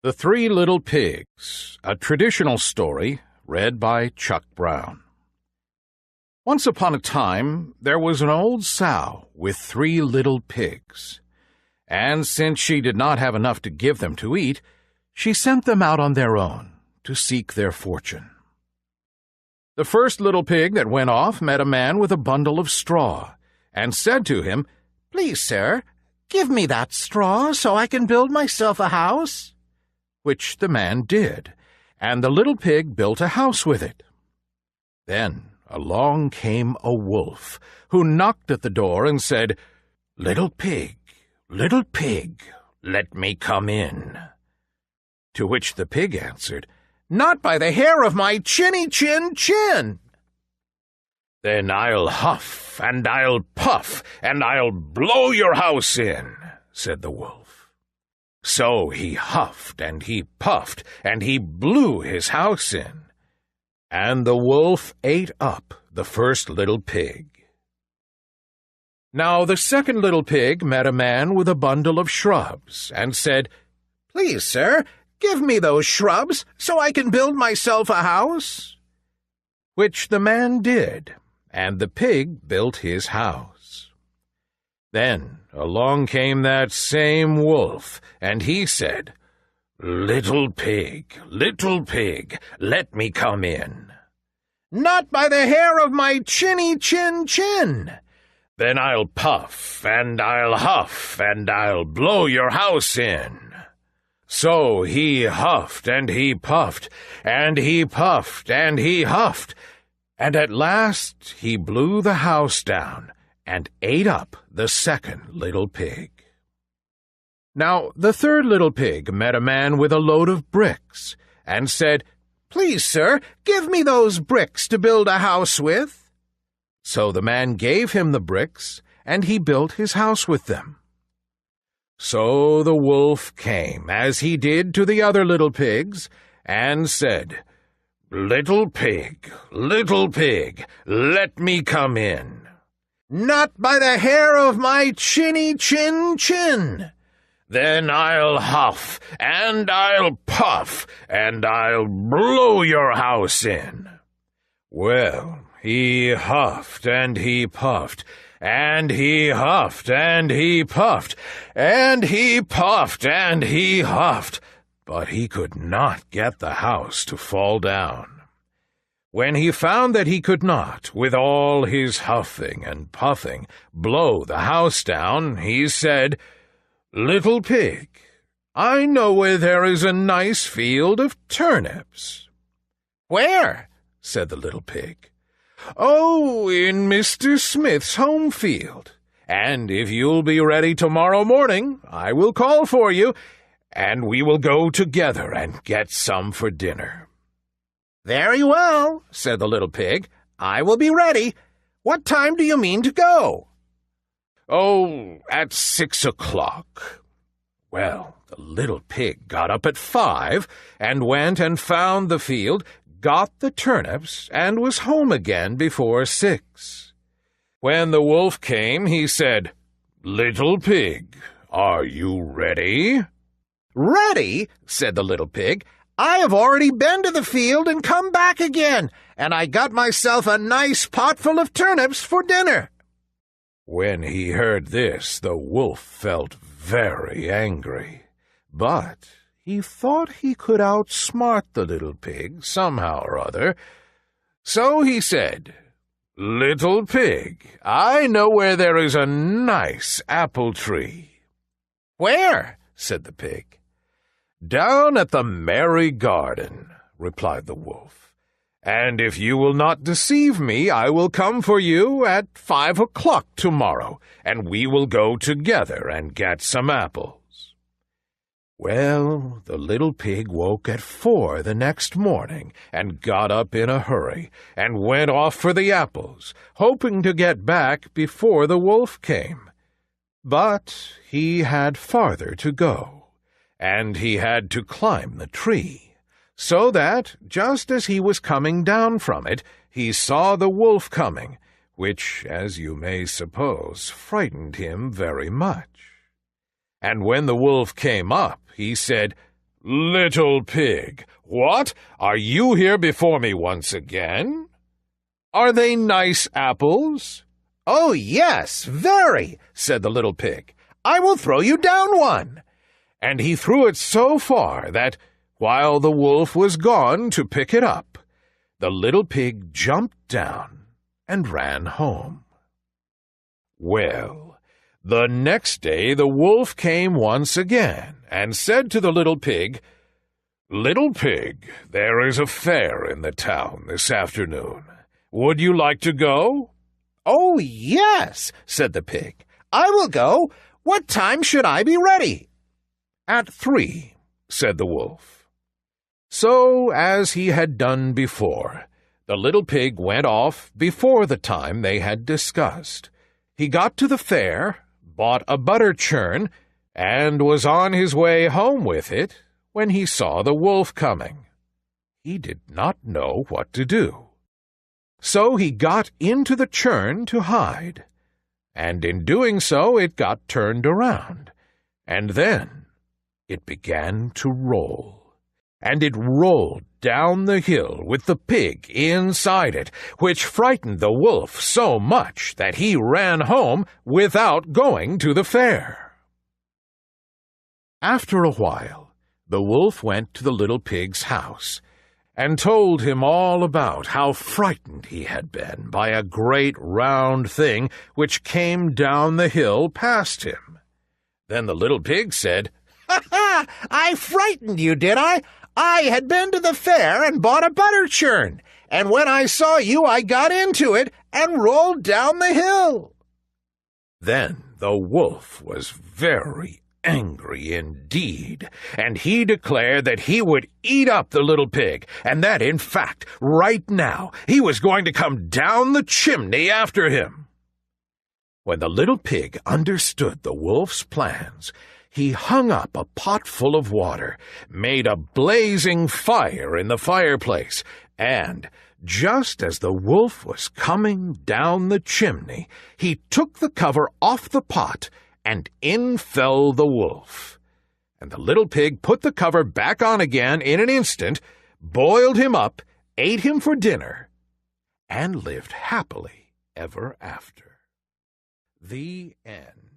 The Three Little Pigs, a traditional story read by Chuck Brown. Once upon a time, there was an old sow with 3 little pigs, and since she did not have enough to give them to eat, she sent them out on their own to seek their fortune. The first little pig that went off met a man with a bundle of straw, and said to him, "Please, sir, give me that straw so I can build myself a house." Which the man did, and the little pig built a house with it. Then along came a wolf, who knocked at the door and said, little pig, let me come in." To which the pig answered, "Not by the hair of my chinny chin chin." "Then I'll huff, and I'll puff, and I'll blow your house in," said the wolf. So he huffed and he puffed, and he blew his house in. And the wolf ate up the first little pig. Now the second little pig met a man with a bundle of shrubs, and said, "Please, sir, give me those shrubs so I can build myself a house." Which the man did, and the pig built his house. Then along came that same wolf, and he said, little pig, let me come in." "Not by the hair of my chinny chin chin." "Then I'll puff, and I'll huff, and I'll blow your house in." So he huffed, and he puffed, and he puffed, and he huffed, and at last he blew the house down, and ate up the second little pig. Now the third little pig met a man with a load of bricks, and said, "Please, sir, give me those bricks to build a house with." So the man gave him the bricks, and he built his house with them. So the wolf came, as he did to the other little pigs, and said, little pig, let me come in." "Not by the hair of my chinny chin chin." "Then I'll huff, and I'll puff, and I'll blow your house in." Well, he huffed, and he puffed, and he huffed, and he puffed, and he puffed, and he huffed, but he could not get the house to fall down. When he found that he could not, with all his huffing and puffing, blow the house down, he said, little pig, I know where there is a nice field of turnips." "Where?" said the little pig. "Oh, in Mr. Smith's home field. And if you'll be ready tomorrow morning, I will call for you, and we will go together and get some for dinner." "Very well," said the little pig. "I will be ready. What time do you mean to go?" "Oh, at 6 o'clock. Well, the little pig got up at 5, and went and found the field, got the turnips, and was home again before 6. When the wolf came, he said, little pig, are you ready?" "Ready?" said the little pig. "I have already been to the field and come back again, and I got myself a nice pot full of turnips for dinner." When he heard this, the wolf felt very angry, but he thought he could outsmart the little pig somehow or other. So he said, little pig, I know where there is a nice apple tree." "Where?" said the pig. "Down at the merry garden," replied the wolf. "And if you will not deceive me, I will come for you at 5 o'clock tomorrow, and we will go together and get some apples." Well, the little pig woke at 4 the next morning, and got up in a hurry, and went off for the apples, hoping to get back before the wolf came. But he had farther to go, and he had to climb the tree, so that, just as he was coming down from it, he saw the wolf coming, which, as you may suppose, frightened him very much. And when the wolf came up, he said, "Little pig, what? Are you here before me once again? Are they nice apples?" "Oh, yes, very," said the little pig. "I will throw you down one." And he threw it so far that, while the wolf was gone to pick it up, the little pig jumped down and ran home. Well, the next day the wolf came once again and said to the little pig, "Little pig, there is a fair in the town this afternoon. Would you like to go?" "Oh, yes," said the pig. "I will go. What time should I be ready?" "At 3, said the wolf. So, as he had done before, the little pig went off before the time they had discussed. He got to the fair, bought a butter churn, and was on his way home with it when he saw the wolf coming. He did not know what to do. So he got into the churn to hide, and in doing so it got turned around, and then it began to roll, and it rolled down the hill with the pig inside it, which frightened the wolf so much that he ran home without going to the fair. After a while, the wolf went to the little pig's house and told him all about how frightened he had been by a great round thing which came down the hill past him. Then the little pig said, "Ha ha! I frightened you, did I? I had been to the fair and bought a butter churn, and when I saw you I got into it and rolled down the hill." Then the wolf was very angry indeed, and he declared that he would eat up the little pig, and that, in fact, right now he was going to come down the chimney after him. When the little pig understood the wolf's plans, he hung up a pot full of water, made a blazing fire in the fireplace, and, just as the wolf was coming down the chimney, he took the cover off the pot, and in fell the wolf. And the little pig put the cover back on again in an instant, boiled him up, ate him for dinner, and lived happily ever after. The end.